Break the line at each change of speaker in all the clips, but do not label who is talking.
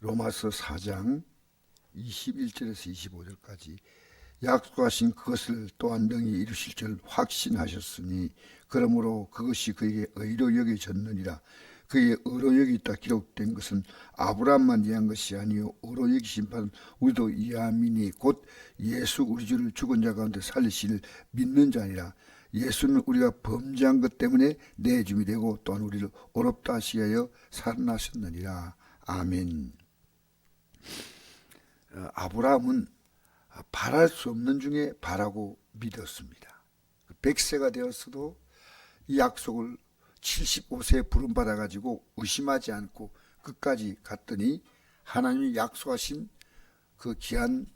로마서 4장 21절에서 25절까지 약속하신 그것을 또한 능히 이루실 줄 확신하셨으니 그러므로 그것이 그에게 의로 여겨졌느니라. 그에게 의로 여기있다 기록된 것은 아브라함만 이해한 것이 아니요 의로 여기신 바는 우리도 이해함이니 곧 예수 우리 주를 죽은 자 가운데 살리시를 믿는 자니라. 예수는 우리가 범죄한 것 때문에 내줌이 되고 또한 우리를 어렵다 하시기 위하여 살아나셨느니라. 아멘. 아브라함은 바랄 수 없는 중에 바라고 믿었습니다. 100세가 되었어도 이 약속을 75세에 부름받아가지고 의심하지 않고 끝까지 갔더니 하나님이 약속하신 그 귀한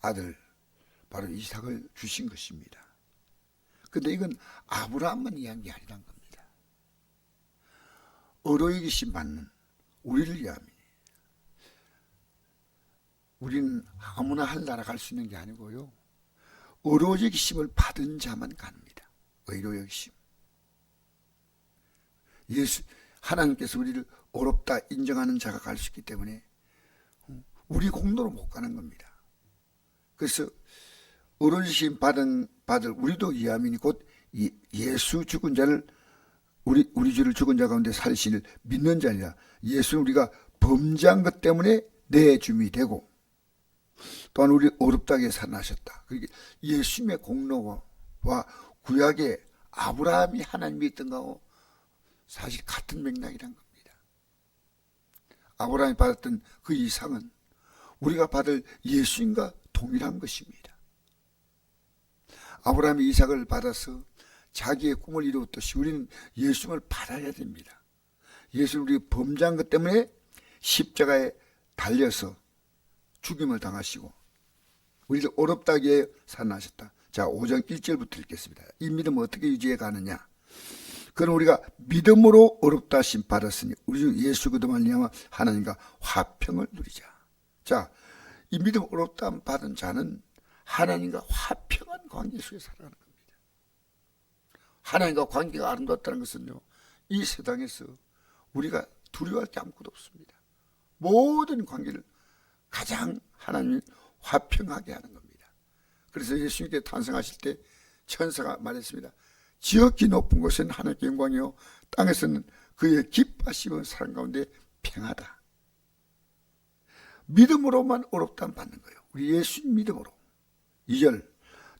아들 바로 이삭을 주신 것입니다. 근데 이건 아브라함만 이해한 게 아니란 겁니다. 의로 여기심 받는 우리를 위함이니 우리는 아무나 할 나라 갈 수 있는 게 아니고요. 의로 여기심을 받은 자만 갑니다. 의로 여기심. 하나님께서 우리를 어렵다 인정하는 자가 갈 수 있기 때문에 우리 공로로 못 가는 겁니다. 그래서 의로 여기심 받을 우리도 이함이니 곧 예수 죽은 자를 우리 주를 죽은 자 가운데 살리시를 믿는 자니라. 예수는 우리가 범죄한 것 때문에 내줌이 되고 또한 우리 어렵다게 살아나셨다. 그게 예수님의 공로와 구약의 아브라함이 하나님이 있던 거하고 사실 같은 맥락이란 겁니다. 아브라함이 받았던 그 이상은 우리가 받을 예수님과 동일한 것입니다. 아브라함이 이삭을 받아서 자기의 꿈을 이루었듯이 우리는 예수님을 받아야 됩니다. 예수는 우리 범죄한 것 때문에 십자가에 달려서 죽임을 당하시고 우리를 어렵다기에 살아나셨다. 자, 5장 1절부터 읽겠습니다. 이 믿음을 어떻게 유지해 가느냐? 그럼 우리가 믿음으로 어렵다 하심 받았으니 우리 주 예수 그리스도 말미암아 하나님과 화평을 누리자. 자, 이 믿음 어렵다 받은 자는 하나님과 화평한 관계 속에 살아가는 겁니다. 하나님과 관계가 아름답다는 것은요, 이 세상에서 우리가 두려워할 게 아무것도 없습니다. 모든 관계를 가장 하나님이 화평하게 하는 겁니다. 그래서 예수님께 탄생하실 때 천사가 말했습니다. 지극히 높은 곳에는 하나님께 영광이요 땅에서는 그의 기뻐하시는 사람 가운데 평하다. 믿음으로만 어렵다 받는 거예요. 우리 예수님 믿음으로. 2절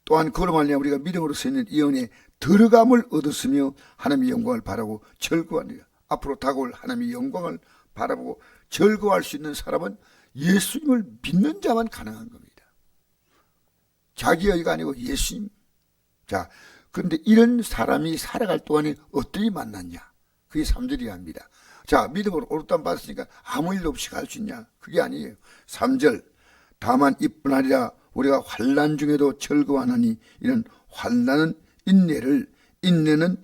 또한 그로 말미암아 우리가 믿음으로 서 있는 이 은혜에 들어감을 얻었으며 하나님의 영광을 바라고 절거하느니라. 앞으로 다가올 하나님의 영광을 바라보고 절거할 수 있는 사람은 예수님을 믿는 자만 가능한 겁니다. 자기 의가 아니고 예수님. 자, 그런데 이런 사람이 살아갈 동안에 어떻게 만났냐? 그게 3절이야 합니다. 자, 믿음으로 어렵다 받았으니까 아무 일도 없이 갈 수 있냐? 그게 아니에요. 3절 다만 이뿐 아니라 우리가 환난 중에도 즐거워하나니 이는 환난은 인내를, 인내는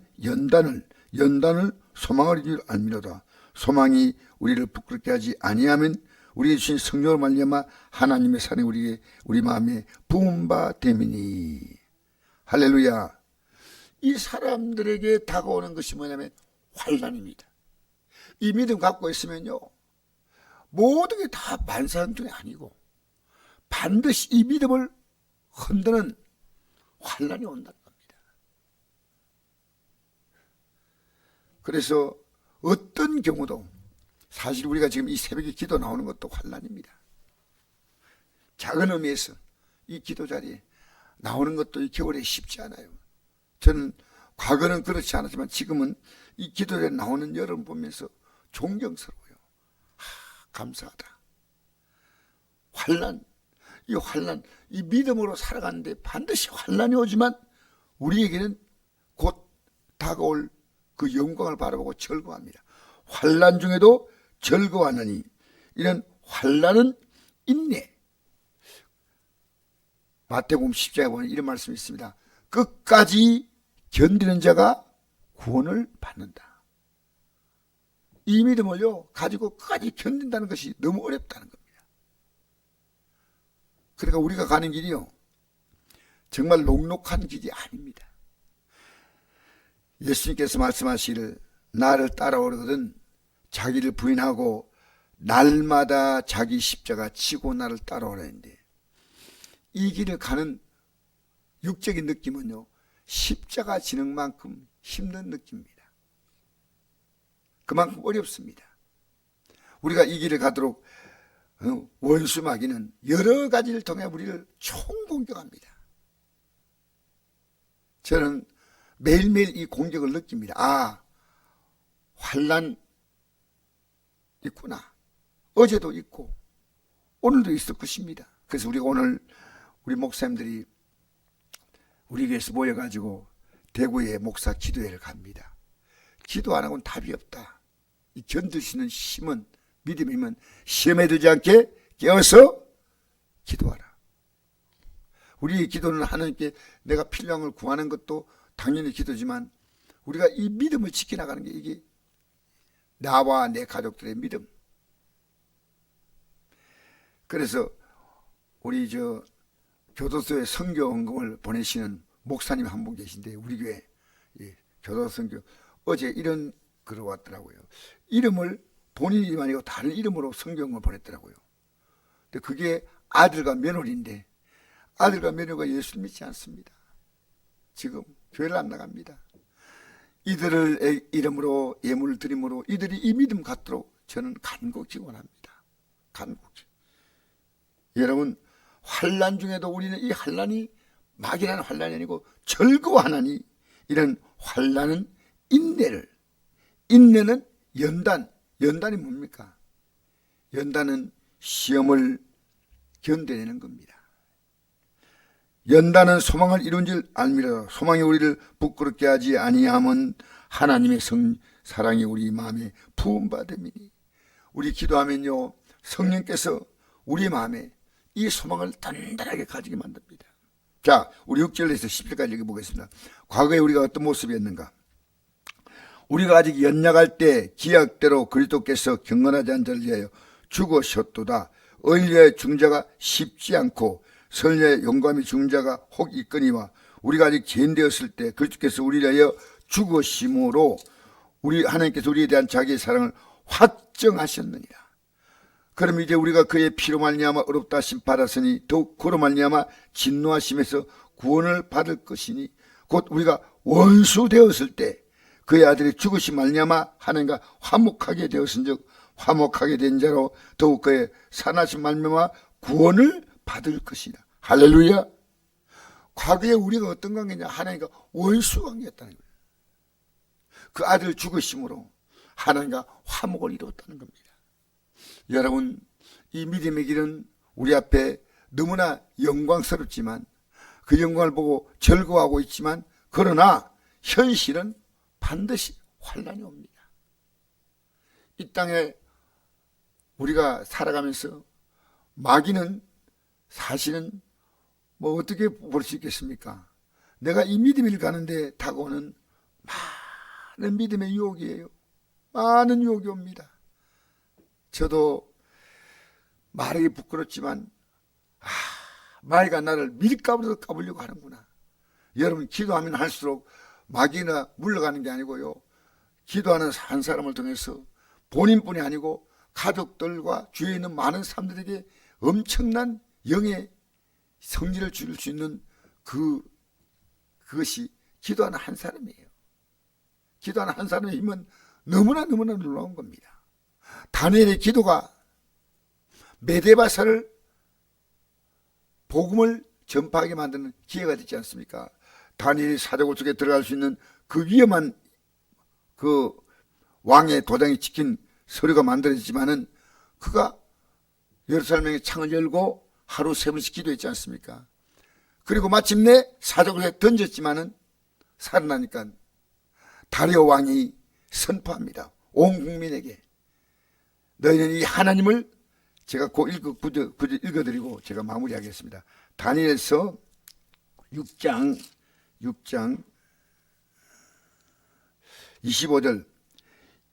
연단을 소망을 이룰 줄 알미로다. 소망이 우리를 부끄럽게 하지 아니하면 우리 주신 성령으로 말미암아 하나님의 사랑이 우리 마음에 부은 바 됨이니. 할렐루야. 이 사람들에게 다가오는 것이 뭐냐면 환난입니다. 이 믿음 갖고 있으면요, 모든 게 다 만사형통이 아니고 반드시 이 믿음을 흔드는 환난이 온다는 겁니다. 그래서 어떤 경우도 사실 우리가 지금 이 새벽에 기도 나오는 것도 환난입니다. 작은 의미에서 이 기도 자리에 나오는 것도 이 겨울에 쉽지 않아요. 저는 과거는 그렇지 않았지만 지금은 이 기도 자리에 나오는 여러분 보면서 존경스러워요. 감사하다. 환난, 이 믿음으로 살아가는데 반드시 환난이 오지만 우리에게는 곧 다가올 그 영광을 바라보고 절거합니다. 환난 중에도 절거하느니 이런 환난은 인내. 마태복음 10장에 보면 이런 말씀이 있습니다. 끝까지 견디는 자가 구원을 받는다. 이 믿음을요 가지고 끝까지 견딘다는 것이 너무 어렵다는 겁니다. 그러니까 우리가 가는 길이요 정말 녹록한 길이 아닙니다. 예수님께서 말씀하시기를 나를 따라오거든 자기를 부인하고 날마다 자기 십자가 지고 나를 따라오라는데 이 길을 가는 육적인 느낌은요, 십자가 지는 만큼 힘든 느낌입니다. 그만큼 어렵습니다. 우리가 이 길을 가도록 원수 마귀는 여러 가지를 통해 우리를 총공격합니다. 저는 매일매일 이 공격을 느낍니다. 아, 환난 있구나. 어제도 있고 오늘도 있을 것입니다. 그래서 우리가 오늘 우리 목사님들이 우리 교회에서 모여가지고 대구에 목사 기도회를 갑니다. 기도 안 하고는 답이 없다. 이 견딜 수 있는 힘은, 믿음이면 시험에 들지 않게 깨어서 기도하라. 우리의 기도는 하나님께 내가 필요한 걸 구하는 것도 당연히 기도지만 우리가 이 믿음을 지켜나가는 게 이게 나와 내 가족들의 믿음. 그래서 우리 교도소에 선교 헌금을 보내시는 목사님 한 분 계신데 우리 교회 교도소 선교 어제 이런 글을 왔더라고요. 이름을 본인이 아니고 다른 이름으로 선교 헌금을 보냈더라고요. 근데 그게 아들과 며느리인데 아들과 며느리가 예수를 믿지 않습니다. 지금 교회를 안 나갑니다. 이들을 이름으로 예물을 드림으로 이들이 이 믿음 갖도록 저는 간곡히 원합니다. 간곡히. 여러분, 환난 중에도 우리는 이 환난이 막이라는 환난이 아니고 즐거워하나니 이런 환난은 인내는 연단이 뭡니까? 연단은 시험을 견뎌내는 겁니다. 연단은 소망을 이룬 줄 알미라. 소망이 우리를 부끄럽게 하지 아니함은 하나님의 사랑이 우리 마음에 부음받음이니. 우리 기도하면요, 성령께서 우리 마음에 이 소망을 단단하게 가지게 만듭니다. 자, 우리 6절에서 10절까지 읽어보겠습니다. 과거에 우리가 어떤 모습이었는가? 우리가 아직 연약할 때 기약대로 그리스도께서 경건하지 않은 자를 위하여 죽으셨도다. 의인의 중자가 쉽지 않고 선녀의 용감히 죽은 자가 혹 있거니와 우리가 아직 죄인 되었을 때 그리스도께서 우리를 위하여 죽으심으로 우리 하나님께서 우리에 대한 자기의 사랑을 확정하셨느니라. 그럼 이제 우리가 그의 피로 말미암아 의롭다 하심 받았으니 더욱 그로 말미암아 진노하심에서 구원을 받을 것이니 곧 우리가 원수 되었을 때 그의 아들이 죽으심 말미암아 하나님과 화목하게 되었은즉 화목하게 된 자로 더욱 그의 산하심 말미암아 구원을 받을 것이다. 할렐루야. 과거에 우리가 어떤 관계냐? 하나님과 원수 관계였다는 거예요. 그 아들 죽으심으로 하나님과 화목을 이루었다는 겁니다. 여러분, 이 믿음의 길은 우리 앞에 너무나 영광스럽지만 그 영광을 보고 즐거워하고 있지만 그러나 현실은 반드시 환난이 옵니다. 이 땅에 우리가 살아가면서 마귀는 사실은 뭐 어떻게 볼 수 있겠습니까? 내가 이 믿음을 가는데 다가오는 많은 믿음의 유혹이에요. 많은 유혹이 옵니다. 저도 말하기 부끄럽지만 마귀가 나를 밀가루로 까보려고 하는구나. 여러분, 기도하면 할수록 마귀나 물러가는 게 아니고요, 기도하는 한 사람을 통해서 본인뿐이 아니고 가족들과 주위에 있는 많은 사람들에게 엄청난 영의 성질을 줄 수 있는 그것이 기도하는 한 사람이에요. 기도하는 한 사람의 힘은 너무나 놀라운 겁니다. 다니엘의 기도가 메데바사를 복음을 전파하게 만드는 기회가 되지 않습니까? 다니엘이 사자굴 속에 들어갈 수 있는 그 위험한 그 왕의 도장이 찍힌 서류가 만들어지지만은 그가 예루살렘의 창을 열고 하루 3번씩 기도했지 않습니까? 그리고 마침내 사자굴에 던졌지만은 살아나니까 다리오 왕이 선포합니다. 온 국민에게 너희는 이 하나님을, 제가 그 읽어드리고 제가 마무리하겠습니다. 다니엘서 6장 25절.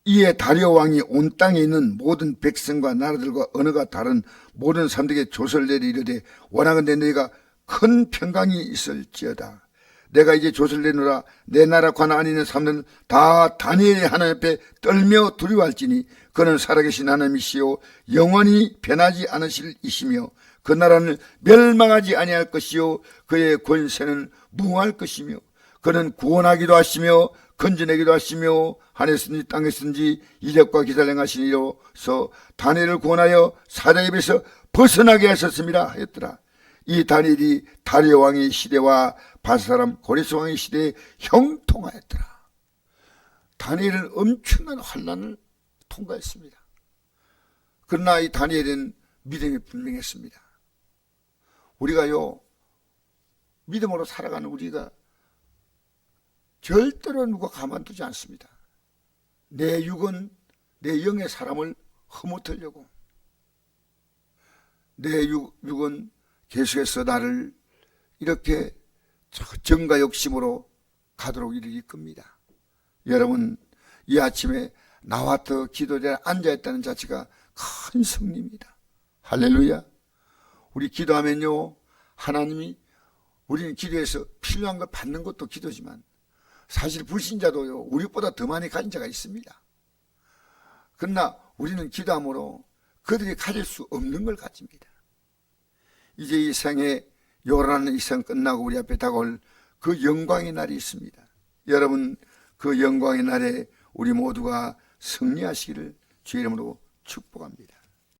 이에 다리오 왕이 온 땅에 있는 모든 백성과 나라들과 언어가 다른 모든 사람들에게 조서를 내리 이르되 원하건대 너희가 큰 평강이 있을지어다. 내가 이제 조서를 내노라. 내 나라 관할 안에 있는 사람들은 다 다니엘의 하나님 앞에 떨며 두려워할지니 그는 살아계신 하나님이시요 영원히 변하지 않으실 이시며 그 나라는 멸망하지 아니할 것이요 그의 권세는 무궁할 것이며 그는 구원하기도 하시며 건져내기도 하시며 하늘에서든지 땅에서든지 이적과 기사를 행하신 이로서 다니엘을 구원하여 사자의 입에서 벗어나게 하셨습니다 하였더라. 이 다니엘이 다리오 왕의 시대와 바사람 고레스 왕의 시대에 형통하였더라. 다니엘은 엄청난 환난을 통과했습니다. 그러나 이 다니엘은 믿음이 분명했습니다. 우리가요, 믿음으로 살아가는 우리가 절대로 누가 가만두지 않습니다. 내 육은 내 영의 사람을 허무뜨려고, 내 육은 계속해서 나를 이렇게 정과 욕심으로 가도록 이를 이끕니다. 여러분, 이 아침에 나와 더 기도자리에 앉아있다는 자체가 큰 승리입니다. 할렐루야. 우리 기도하면요, 하나님이 우리는 기도해서 필요한 걸 받는 것도 기도지만 사실 불신자도요, 우리보다 더 많이 가진 자가 있습니다. 그러나 우리는 기도함으로 그들이 가질 수 없는 걸 가집니다. 이제 이 생에 요란한 이 생 끝나고 우리 앞에 다가올 그 영광의 날이 있습니다. 여러분, 그 영광의 날에 우리 모두가 승리하시기를 주의 이름으로 축복합니다.